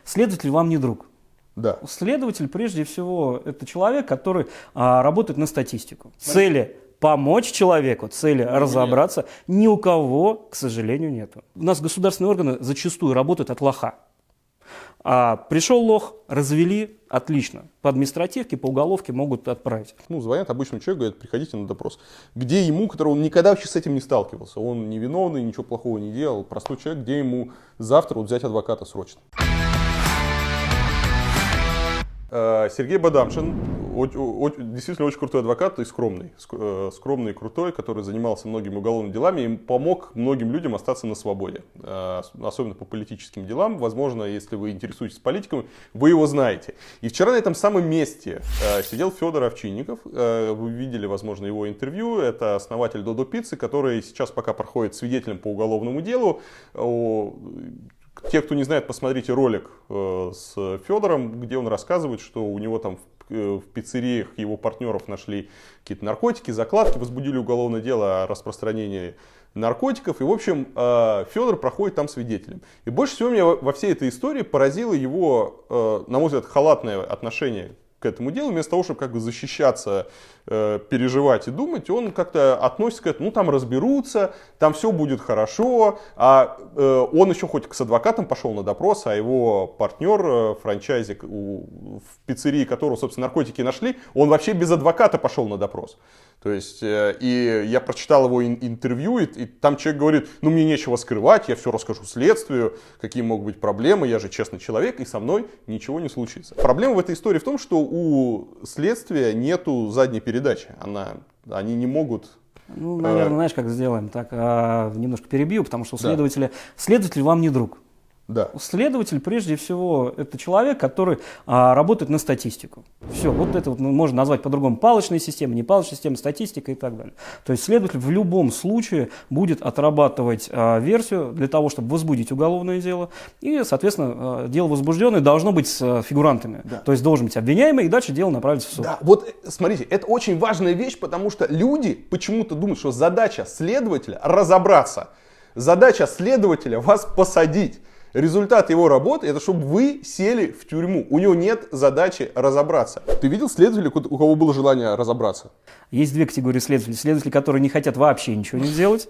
Следователь вам не друг. Да. Следователь, прежде всего, это человек, который работает на статистику. Цели помочь человеку, цели разобраться, ни у кого, к сожалению, нету. У нас государственные органы зачастую работают от лоха. Пришел лох, развели, отлично. По административке, по уголовке могут отправить. Звонят обычному человеку, говорят, приходите на допрос. Где ему, который он никогда вообще с этим не сталкивался, он невиновный, ничего плохого не делал, простой человек, где ему завтра взять адвоката срочно. Сергей Бадамшин, действительно очень крутой адвокат и скромный и крутой, который занимался многими уголовными делами и помог многим людям остаться на свободе, особенно по политическим делам. Возможно, если вы интересуетесь политикой, вы его знаете. И вчера на этом самом месте сидел Федор Овчинников, вы видели, возможно, его интервью, это основатель Додо Пиццы, который сейчас пока проходит свидетелем по уголовному делу. Те, кто не знает, посмотрите ролик с Федором, где он рассказывает, что у него там в пиццериях его партнеров нашли какие-то наркотики, закладки, возбудили уголовное дело о распространении наркотиков. И, в общем, Федор проходит там свидетелем. И больше всего меня во всей этой истории поразило его, на мой взгляд, халатное отношение к этому делу. Вместо того, чтобы как бы защищаться, переживать и думать, он как-то относится к этому, там разберутся, там все будет хорошо. Он еще хоть с адвокатом пошел на допрос, а его партнер, франчайзик, в пиццерии которого, собственно, наркотики нашли, он вообще без адвоката пошел на допрос. То есть, и я прочитал его интервью, и там человек говорит, мне нечего скрывать, я все расскажу следствию, какие могут быть проблемы, я же честный человек, и со мной ничего не случится. Проблема в этой истории в том, что у следствия нету задней передачи, они не могут... Наверное, знаешь, как сделаем, так немножко перебью, потому что следователь вам не друг. Да. Следователь, прежде всего, это человек, который работает на статистику. Все, вот это можно назвать по-другому палочная система, не палочная система, статистика и так далее. То есть следователь в любом случае будет отрабатывать версию для того, чтобы возбудить уголовное дело. И, соответственно, дело возбужденное должно быть с фигурантами. Да. То есть должен быть обвиняемый, и дальше дело направится в суд. Да, вот смотрите, это очень важная вещь, потому что люди почему-то думают, что задача следователя разобраться. Задача следователя вас посадить. Результат его работы — это чтобы вы сели в тюрьму. У него нет задачи разобраться. Ты видел следователя, у кого было желание разобраться? Есть две категории следователей. Следователи, которые не хотят вообще ничего не делать.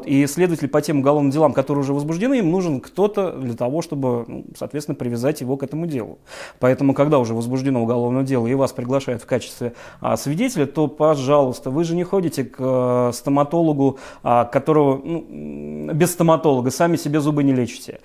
И следователи по тем уголовным делам, которые уже возбуждены, им нужен кто-то для того, чтобы, соответственно, привязать его к этому делу. Поэтому, когда уже возбуждено уголовное дело и вас приглашают в качестве свидетеля, то, пожалуйста, вы же не ходите к стоматологу, которого без стоматолога, сами себе зубы не лечите.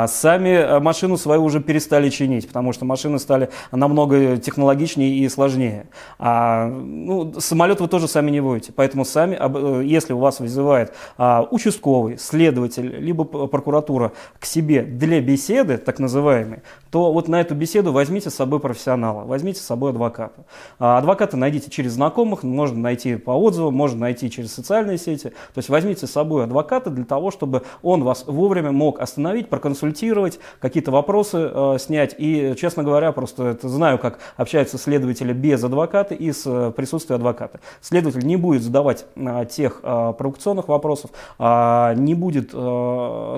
Сами машину свою уже перестали чинить, потому что машины стали намного технологичнее и сложнее. Самолет вы тоже сами не водите, поэтому сами, если у вас вызывает участковый, следователь, либо прокуратура к себе для беседы, так называемой, то вот на эту беседу возьмите с собой профессионала, возьмите с собой адвоката. Адвоката найдите через знакомых, можно найти по отзывам, можно найти через социальные сети. То есть возьмите с собой адвоката для того, чтобы он вас вовремя мог остановить, проконсультировать, какие-то вопросы снять. И, честно говоря, просто знаю, как общаются следователи без адвоката и с присутствием адвоката. Следователь не будет задавать тех провокационных вопросов, не будет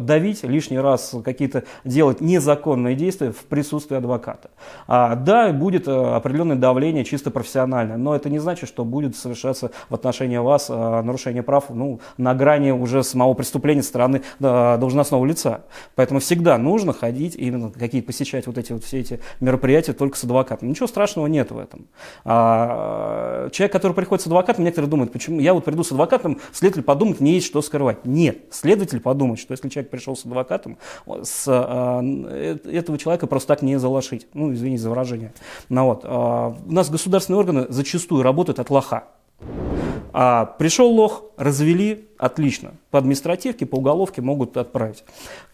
давить лишний раз, какие-то делать незаконные действия в присутствии адвоката. Да, будет определенное давление чисто профессиональное, но это не значит, что будет совершаться в отношении вас нарушение прав на грани уже самого преступления со стороны должностного лица. Поэтому всегда нужно ходить, именно посещать все эти мероприятия только с адвокатом. Ничего страшного нет в этом. Человек, который приходит с адвокатом, некоторые думают, почему я приду с адвокатом, следователь подумает, не есть что скрывать. Нет, следователь подумает, что если человек пришел с адвокатом, этого человека просто так не залошить. Извините за выражение. У нас государственные органы зачастую работают от лоха. Пришел лох, развели, отлично. По административке, по уголовке могут отправить.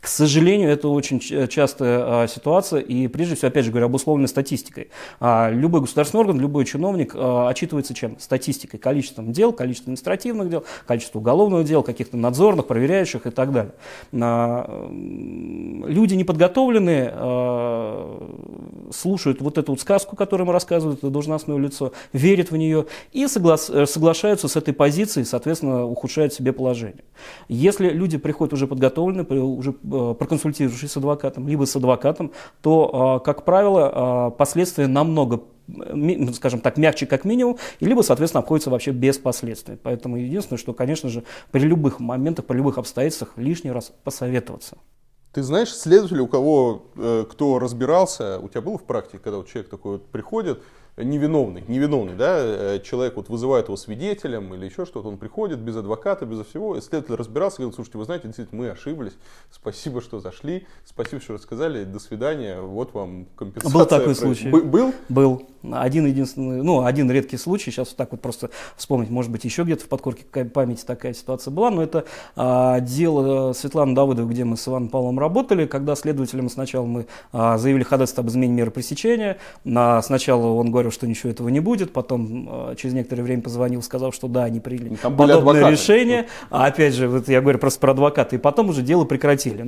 К сожалению, это очень частая ситуация, и прежде всего, опять же говорю, обусловлена статистикой. Любой государственный орган, любой чиновник отчитывается чем? Статистикой, количеством дел, количеством административных дел, количеством уголовных дел, каких-то надзорных, проверяющих и так далее. Люди неподготовленные слушают вот эту вот сказку, которую ему рассказывает это должностное лицо, верят в нее и соглашаются с этой позицией, соответственно, ухудшают себе положение. Если люди приходят уже подготовлены, уже проконсультировавшись с адвокатом, либо с адвокатом, то, как правило, последствия намного, скажем так, мягче как минимум, либо, соответственно, обходится вообще без последствий. Поэтому единственное, что, конечно же, при любых моментах, при любых обстоятельствах лишний раз посоветоваться. Ты знаешь следователей, у кого, кто разбирался, у тебя было в практике, когда вот человек такой вот приходит, невиновный, да, человек вот вызывает его свидетелем или еще что-то, он приходит без адвоката, безо всего, и следователь разбирался, говорит: слушайте, вы знаете, действительно, мы ошиблись, спасибо, что зашли, спасибо, что рассказали, до свидания, вот вам компенсация. Был такой случай. Был? Был. Один единственный, один редкий случай, сейчас вот так вот просто вспомнить, может быть, еще где-то в подкорке памяти такая ситуация была, но это дело Светланы Давыдовой, где мы с Иваном Павловым работали, когда следователям сначала мы заявили ходатайство об измене меры пресечения, сначала он говорил, что ничего этого не будет, потом через некоторое время позвонил, сказал, что да, они приняли подобное решение, опять же, вот я говорю просто про адвоката, и потом уже дело прекратили.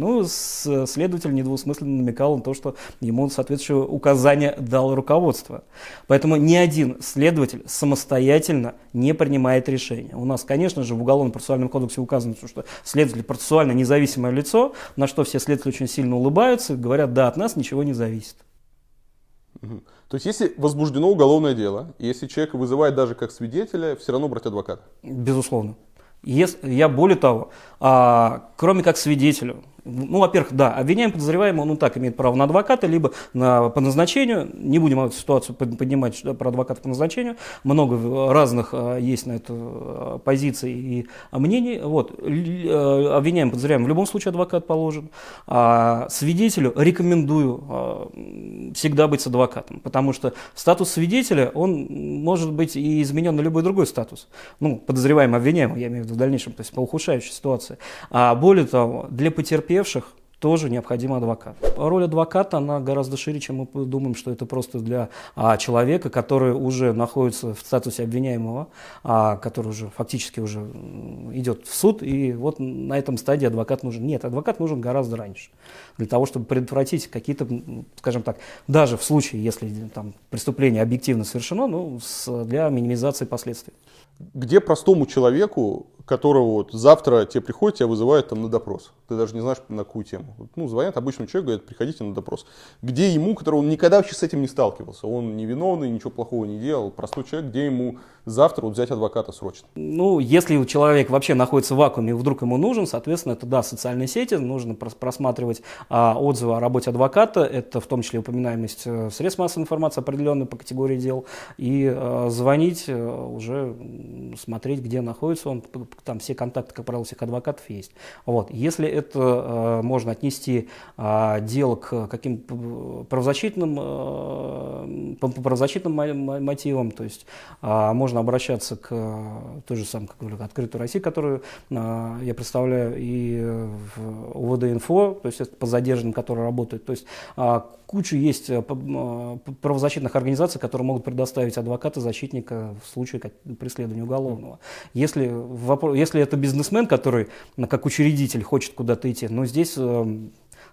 Следователь недвусмысленно намекал на то, что ему соответствующее указание дало руководство. Поэтому ни один следователь самостоятельно не принимает решения. У нас, конечно же, в Уголовно-процессуальном кодексе указано, что следователь процессуально независимое лицо, на что все следователи очень сильно улыбаются, говорят: да, от нас ничего не зависит. То есть, если возбуждено уголовное дело, если человека вызывают даже как свидетеля, все равно брать адвоката? Безусловно. Я более того, кроме как свидетелю, во-первых, да, обвиняемый, подозреваемый, он так имеет право на адвоката, либо по назначению, не будем эту ситуацию поднимать про адвоката по назначению, много разных есть на это позиций и мнений, обвиняемый, подозреваемый, в любом случае адвокат положен, свидетелю рекомендую всегда быть с адвокатом, потому что статус свидетеля, он может быть и изменен на любой другой статус, подозреваемый, обвиняемый, я имею в виду в дальнейшем, то есть по ухудшающей ситуации, более того, для потерпевших тоже необходим адвокат. Роль адвоката, она гораздо шире, чем мы думаем, что это просто для человека, который уже находится в статусе обвиняемого, который уже фактически уже идет в суд, и вот на этом стадии адвокат нужен. Нет, адвокат нужен гораздо раньше, для того, чтобы предотвратить какие-то, скажем так, даже в случае, если там преступление объективно совершено, для минимизации последствий. Где простому человеку, которого вот завтра тебе приходят, тебя вызывают там на допрос, ты даже не знаешь на какую тему, звонят обычному человеку, говорят: приходите на допрос. Где ему, которого он никогда вообще с этим не сталкивался, он невиновный, ничего плохого не делал, простой человек, где ему завтра взять адвоката срочно? Если человек вообще находится в вакууме и вдруг ему нужен, соответственно, это да, социальные сети, нужно просматривать отзывы о работе адвоката, это в том числе упоминаемость средств массовой информации определенной по категории дел, и звонить, уже смотреть, где находится он, там все контакты, как правило, всех адвокатов есть. Если это можно отнести дело к каким-то правозащитным мотивам, то есть можно обращаться к той же самой, как говорю, «Открытой России», которую я представляю, и в УВД-инфо, то есть это по задержанным, которые работают. То есть куча есть правозащитных организаций, которые могут предоставить адвоката, защитника в случае преследования уголовного. Если это бизнесмен, который как учредитель хочет куда-то идти, здесь,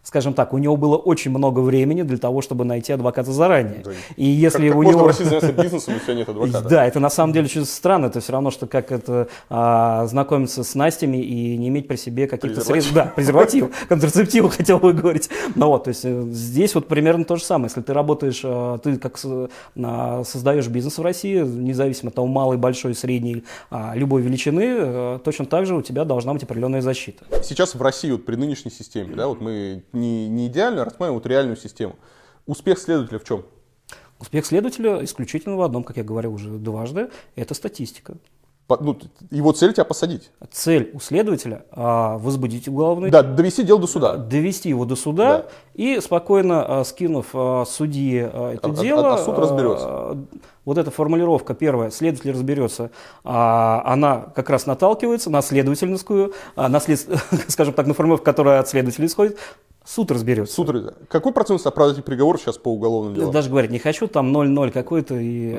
скажем так, у него было очень много времени для того, чтобы найти адвоката заранее. Да. И если у него... можно в России заняться бизнесом, если нет адвоката? Да, это на самом деле очень странно. Это все равно, что как это знакомиться с Настями и не иметь при себе каких-то средств. Да, презерватив, контрацептивы, хотел бы говорить. То есть здесь примерно то же самое. Если ты работаешь, ты как создаешь бизнес в России, независимо от того, малый, большой, средний, любой величины, точно так же у тебя должна быть определенная защита. Сейчас в России при нынешней системе, мы не идеально рассматриваем реальную систему. Успех следователя в чем? Успех следователя исключительно в одном, как я говорил уже дважды, это статистика. Его цель тебя посадить. Цель у следователя возбудить уголовное дело. Да, довести дело до суда. Довести его до суда, да. И спокойно скинув судье это дело. Суд разберется. Вот эта формулировка первая, следователь разберется, она как раз наталкивается на следовательскую, скажем так, на формулировку, которая от следователя исходит. Суд разберется. Какой процент оправдательных приговоров сейчас по уголовным делам? Даже говорить не хочу, там 0,0 какой-то, и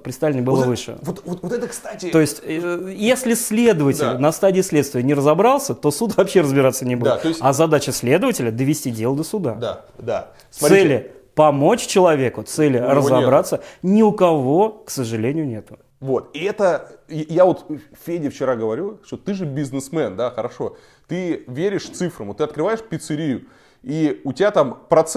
при Сталине было выше. Вот это, кстати... То есть, если следователь на стадии следствия не разобрался, то суд вообще разбираться не будет. А задача следователя — довести дело до суда. Да. Цели помочь человеку, цели него разобраться, ни у кого, к сожалению, нету. Вот, и это, я вот Феде вчера говорю, что ты же бизнесмен, да, хорошо, ты веришь цифрам, вот ты открываешь пиццерию, и у тебя там ты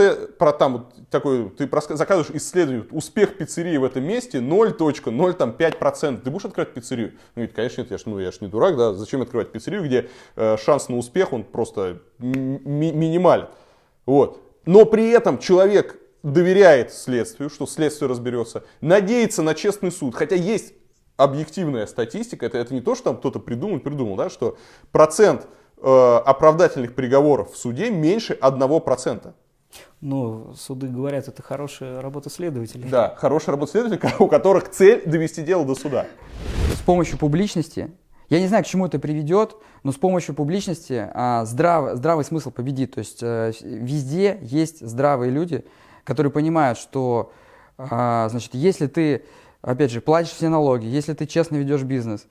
заказываешь исследование, успех пиццерии в этом месте 0,05%. Ты будешь открывать пиццерию? Ну, говорит, конечно, нет, я ж не дурак, да, зачем открывать пиццерию, где шанс на успех, он просто минимален. Вот. Но при этом человек доверяет следствию, что следствие разберется, надеется на честный суд, хотя есть объективная статистика, это не то, что там кто-то придумал, да, что процент оправдательных приговоров в суде меньше 1%. Ну, суды говорят, это хорошая работа следователей. Да, хорошая работа следователей, у которых цель довести дело до суда. С помощью публичности, я не знаю, к чему это приведет, но с помощью публичности здравый смысл победит. То есть везде есть здравые люди, которые понимают, что, значит, если ты, опять же, платишь все налоги, если ты честно ведешь бизнес,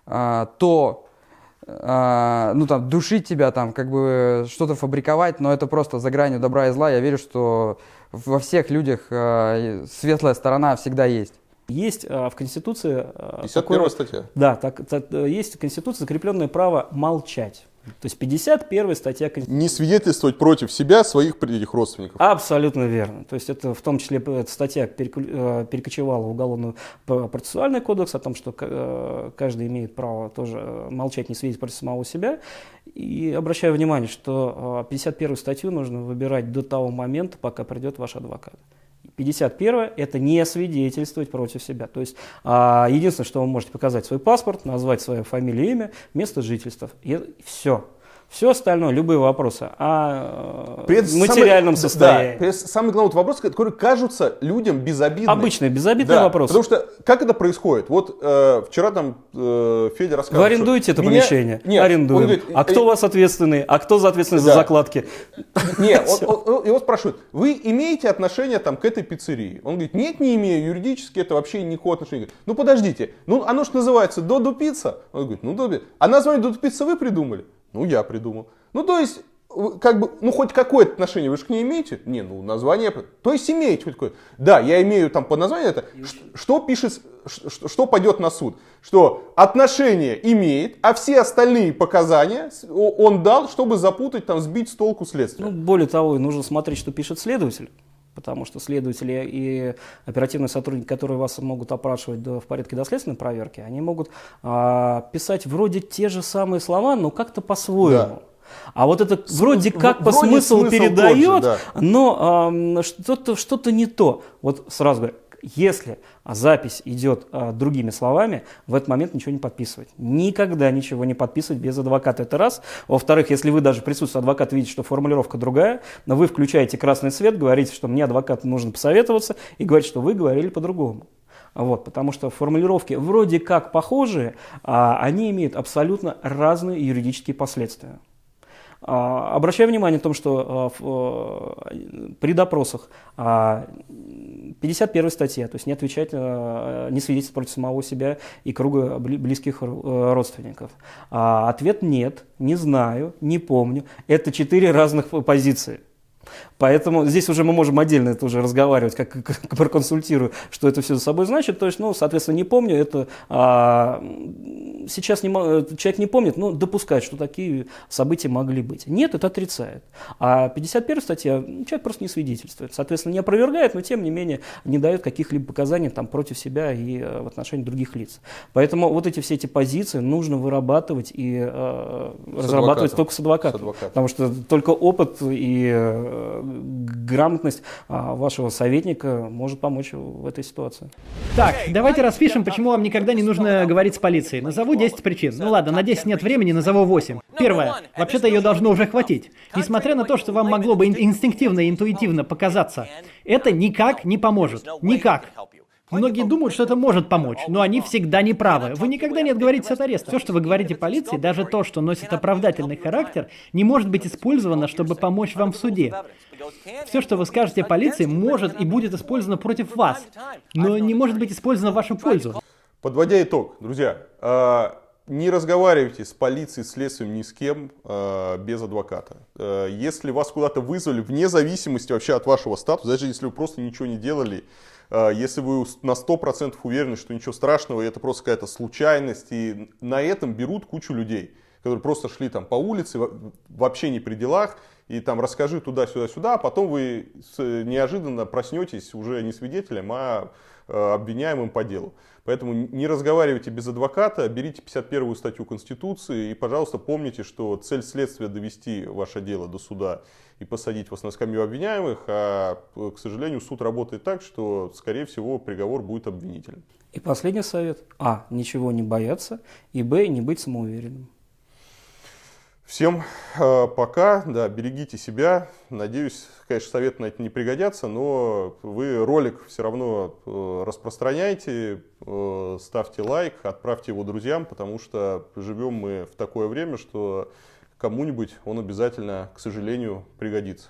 то ну, там, душить тебя, там, как бы что-то фабриковать, но это просто за гранью добра и зла. Я верю, что во всех людях светлая сторона всегда есть. Есть в Конституции... 51 статья. Да, есть в Конституции закрепленное право молчать. То есть 51 статья Конституции. Не свидетельствовать против себя своих этих родственников. Абсолютно верно. То есть это в том числе эта статья перекочевала в Уголовно-процессуальный кодекс о том, что каждый имеет право тоже молчать, не свидетельствовать против самого себя. И обращаю внимание, что 51 статью нужно выбирать до того момента, пока придет ваш адвокат. 51 это не свидетельствовать против себя. То есть единственное, что вы можете показать свой паспорт, назвать свою фамилию, имя, место жительства. И все. Все остальное, любые вопросы о материальном состоянии. Да, самый главный вопрос, который кажутся людям безобидными. Обычные безобидные вопросы. Потому что как это происходит? Вот вчера там Федя рассказывал. Вы арендуете это помещение? Нет, арендуем. Говорит, а кто у вас ответственный? А кто за ответственность за закладки? Нет, его спрашивают, вы имеете отношение там, к этой пиццерии? Он говорит, нет, не имею, юридически это вообще никакого отношения. Говорит, ну подождите, ну оно же называется Додо Пицца. Он говорит, ну Додо Пицца. А название Додо Пицца вы придумали? Ну, я придумал. Ну, то есть, как бы, ну, хоть какое-то отношение вы же к ней имеете? Не, ну, название. То есть, имеете хоть какое-то. Да, я имею там под названием это. Что пишет, что пойдет на суд? Что отношение имеет, а все остальные показания он дал, чтобы запутать, там, сбить с толку следствие. Ну, более того, нужно смотреть, что пишет следователь. Потому что следователи и оперативные сотрудники, которые вас могут опрашивать в порядке доследственной проверки, они могут писать вроде те же самые слова, но как-то по-своему. Да. А вот это вроде как по смыслу передает, же, да. Но что-то не то. Вот сразу говорю, если запись идет другими словами, в этот момент ничего не подписывать. Никогда ничего не подписывать без адвоката. Это раз. Во-вторых, если вы даже в присутствии адвоката видите, что формулировка другая, но вы включаете красный цвет, говорите, что мне адвокату нужно посоветоваться, и говорите, что вы говорили по-другому. Вот, потому что формулировки вроде как похожие, они имеют абсолютно разные юридические последствия. Обращаю внимание на том, что при допросах 51 статья, то есть не отвечать, не свидетельствовать против самого себя и круга близких родственников. Ответ нет, не знаю, не помню. Это 4 разных позиции. Поэтому здесь уже мы можем отдельно это уже разговаривать, как проконсультирую, что это все за собой значит. То есть, ну, соответственно, не помню, это сейчас человек не помнит, но допускает, что такие события могли быть. Нет, это отрицает. А 51 статья, человек просто не свидетельствует. Соответственно, не опровергает, но тем не менее не дает каких-либо показаний там, против себя и в отношении других лиц. Поэтому вот все эти позиции нужно вырабатывать и разрабатывать только с адвокатом. Потому что только опыт и грамотность вашего советника может помочь в этой ситуации. Так, давайте распишем, почему вам никогда не нужно говорить с полицией. Назову 10 причин. Ну ладно, на 10 нет времени, назову 8. Первое. Вообще-то ее должно уже хватить. Несмотря на то, что вам могло бы инстинктивно и интуитивно показаться, это никак не поможет. Никак. Многие думают, что это может помочь, но они всегда не правы. Вы никогда не отговоритесь от ареста. Все, что вы говорите полиции, даже то, что носит оправдательный характер, не может быть использовано, чтобы помочь вам в суде. Все, что вы скажете полиции, может и будет использовано против вас, но не может быть использовано в вашу пользу. Подводя итог, друзья, Не разговаривайте с полицией, следствием, ни с кем без адвоката. Если вас куда-то вызвали, вне зависимости вообще от вашего статуса, даже если вы просто ничего не делали, если вы на 100% уверены, что ничего страшного, и это просто какая-то случайность, и на этом берут кучу людей, которые просто шли там по улице, вообще не при делах, и там расскажи туда-сюда-сюда, а потом вы неожиданно проснетесь уже не свидетелем, а обвиняемым по делу. Поэтому не разговаривайте без адвоката, берите 51-ю статью Конституции и, пожалуйста, помните, что цель следствия довести ваше дело до суда и посадить вас на скамью обвиняемых, а, к сожалению, суд работает так, что, скорее всего, приговор будет обвинительным. И последний совет. А. Ничего не бояться. И Б. Не быть самоуверенным. Всем пока, да, берегите себя. Надеюсь, конечно, советы на это не пригодятся, но вы ролик все равно распространяйте, ставьте лайк, отправьте его друзьям, потому что живем мы в такое время, что кому-нибудь он обязательно, к сожалению, пригодится.